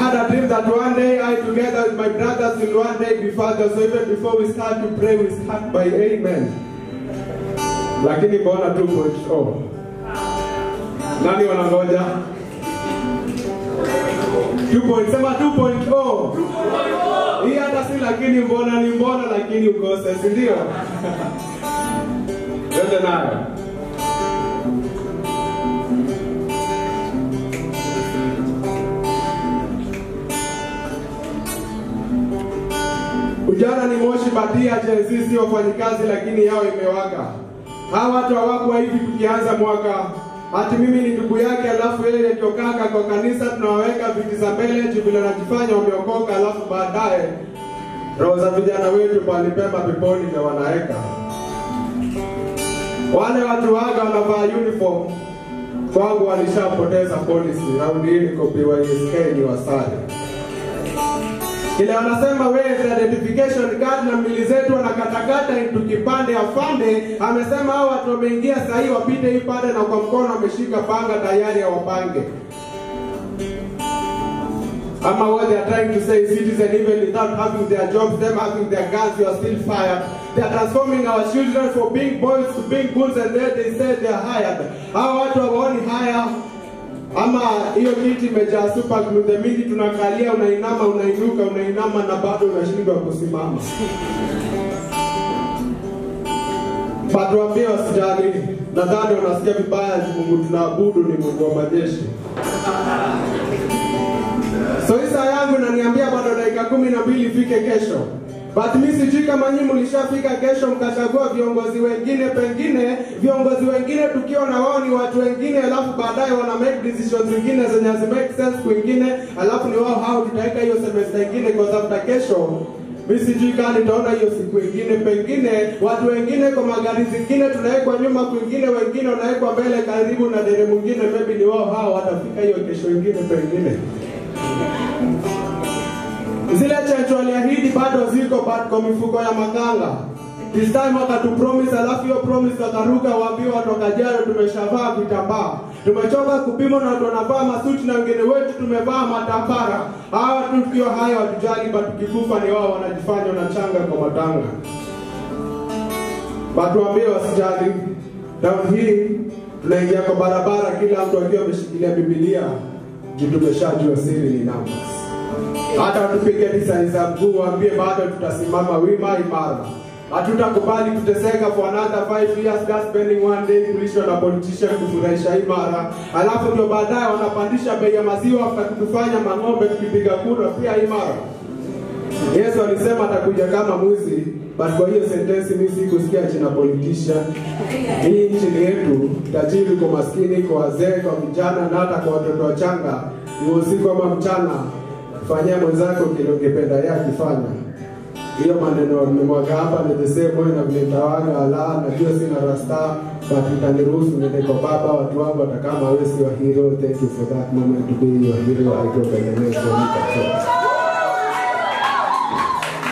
had a dream that one day I, together with my brothers, will one day be fathers. So even before we start to pray, we start by amen. Lakini mbona 2.0? Nani wanangoja? 2.0. Hii hata si lakini mbona ni mbona lakini ukose, si ndio? Twende nayo. Ujana ni moshi badia, Gen Z wafanyikazi lakini yao imewaka. Hawa watu hawakuwa hivi tukianza mwaka. Ati mimi ni ndugu yake alafu yeye ndio kaka kwa kanisa, tunawaweka viti za mbele vile wanajifanya wameokoka, alafu baadaye roho za vijana wetu pale pema peponi na wanaeka. Wale watu waga wanavaa uniform kwangu walishapoteza policy. Raundi hii niko BYSK ni wasali. Kile wanasema wewe identification card na mili zetu wanakatakata tukipande afande. Amesema hao watu wameingia sahi wapite hii pande na kwa mkono ameshika panga tayari wapange. Ama what they are trying to say, citizen even without having their jobs, them having their guns, you are still fired. They are transforming our children from being boys to being bulls, and then they say they are hired. Hao watu hawaoni haya. Ama hiyo kiti imejaa super glue, the minute tunakalia unainama unainuka unainama na bado unashindwa kusimama. Patuambie wasijali, nadhani unasikia vibaya, Mungu tunaabudu ni Mungu wa majeshi. So isa yangu inaniambia bado dakika 12 ifike kesho. But mimi sijui kama nyinyi mlishafika kesho mkachagua viongozi wengine, pengine viongozi wengine tukiwa na wao ni watu wengine, alafu baadaye wana make decisions zingine zenye make sense kwingine, alafu ni wao hao tutaweka hiyo semester nyingine kwa sababu kesho. Mimi sijui kama nitaona hiyo siku nyingine, pengine watu wengine kwa magari zingine tunawekwa nyuma, kwingine wengine wanawekwa mbele karibu na dere mwingine, maybe ni wao hao watafika hiyo kesho nyingine pengine. Zile checho aliahidi bado ziko kwa mifuko ya makanga. This time wakatu promise, alafu hiyo promise wakaruka waambiwa toka jana tumeshavaa vitambaa. Tumechoka kupima na watu wanavaa masuti na wengine wetu tumevaa matambara. Hawa tukio haya watujali, but tukikufa ni wao wanajifanya wanachanga kwa matanga. Watu waambie wasijali. Down hii tunaingia kwa barabara kila mtu akiwa ameshikilia Biblia. Tumeshajua siri ni numbers. Hata tupige design za mguu waambie bado tutasimama wima imara. Hatutakubali kuteseka for another 5 years just spending one day kulishwa na politician kufurahisha imara. Alafu ndio baadaye wanapandisha bei ya maziwa kutufanya mang'ombe tukipiga kura pia imara. Yesu alisema atakuja kama mwizi, but kwa hiyo sentence mimi sikusikia jina politician. Hii nchi yetu tajiri kwa maskini, kwa wazee, kwa vijana na hata kwa watoto wachanga. Ni usiku kama mchana. Fanyia mwenzako kile ungependa yeye akifanya. Hiyo maneno nimemwaga hapa ni the same way na vile tawaga ala na hiyo sina rasta, but utaniruhusu niende kwa baba watu wangu atakama wewe si wa hero. Thank you for that moment to be your hero. I go by the name of